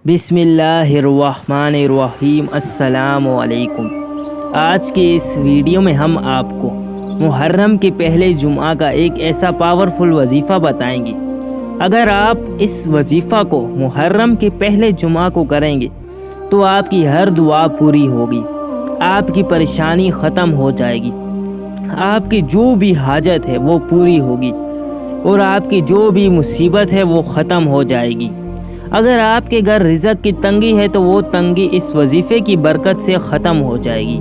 बिस्मिल्लाहिर्रहमानिर्रहीम। अस्सलाम वालेकुम। आज के इस वीडियो में हम आपको मुहर्रम के पहले जुम्आ का एक ऐसा पावरफुल वजीफ़ा बताएंगे। अगर आप इस वजीफ़ा को मुहर्रम के पहले जुम्आ को करेंगे तो आपकी हर दुआ पूरी होगी, आपकी परेशानी ख़त्म हो जाएगी, आपकी जो भी हाजत है वो पूरी होगी और आपकी जो भी मुसीबत है वो ख़त्म हो जाएगी। अगर आपके घर रिज़्क़ की तंगी है तो वो तंगी इस वजीफ़े की बरकत से ख़त्म हो जाएगी।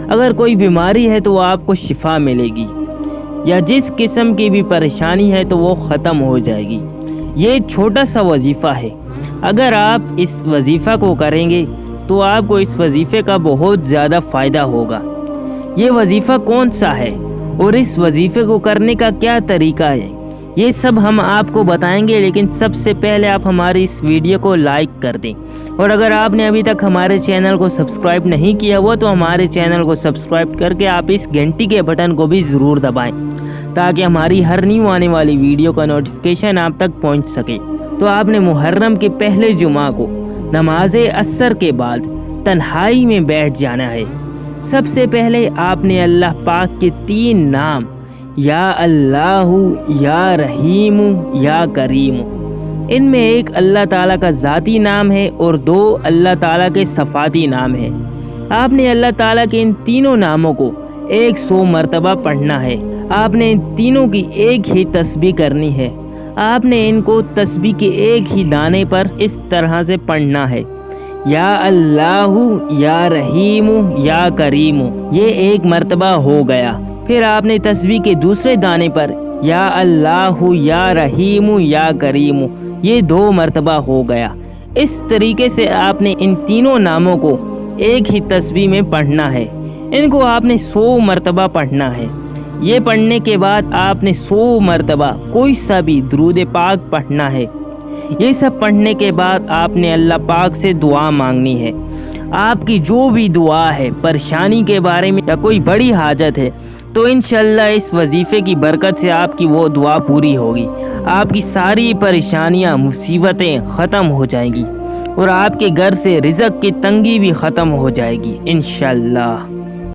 अगर कोई बीमारी है तो आपको शिफा मिलेगी, या जिस किस्म की भी परेशानी है तो वो ख़त्म हो जाएगी। ये छोटा सा वजीफ़ा है, अगर आप इस वजीफ़ा को करेंगे तो आपको इस वजीफ़े का बहुत ज़्यादा फ़ायदा होगा। ये वजीफ़ा कौन सा है और इस वजीफ़े को करने का क्या तरीका है, ये सब हम आपको बताएंगे। लेकिन सबसे पहले आप हमारी इस वीडियो को लाइक कर दें, और अगर आपने अभी तक हमारे चैनल को सब्सक्राइब नहीं किया हुआ तो हमारे चैनल को सब्सक्राइब करके आप इस घंटी के बटन को भी ज़रूर दबाएं, ताकि हमारी हर न्यू आने वाली वीडियो का नोटिफिकेशन आप तक पहुंच सके। तो आपने मुहर्रम के पहले जुमा को नमाज असर के बाद तन्हाई में बैठ जाना है। सबसे पहले आपने अल्लाह पाक के 3 नाम या अल्लाहु, या रहीमु, या करीमु, इनमें एक अल्लाह ताला का ज़ाती नाम है और 2 अल्लाह ताला के सफ़ाती नाम है। आपने अल्लाह ताला के इन तीनों नामों को 100 मरतबा पढ़ना है। आपने इन तीनों की एक ही तस्बीह करनी है। आपने इनको तस्बीह के एक ही दाने पर इस तरह से पढ़ना है, या अल्लाहु, या रहीमु, या करीमु। ये 1 मरतबा हो गया। फिर आपने तस्बीह के दूसरे दाने पर या अल्लाहु, या रहीमु, या करीमु, ये 2 मरतबा हो गया। इस तरीके से आपने इन तीनों नामों को एक ही तस्बीह में पढ़ना है। इनको आपने 100 मरतबा पढ़ना है। ये पढ़ने के बाद आपने 100 मरतबा कोई सा भी दुरूद पाक पढ़ना है। ये सब पढ़ने के बाद आपने अल्लाह पाक से दुआ मांगनी है। आपकी जो भी दुआ है, परेशानी के बारे में या कोई बड़ी हाजत है, तो इंशाअल्लाह इस वजीफ़े की बरकत से आपकी वो दुआ पूरी होगी। आपकी सारी परेशानियां, मुसीबतें ख़त्म हो जाएंगी और आपके घर से रिज़्क़ की तंगी भी ख़त्म हो जाएगी इंशाअल्लाह।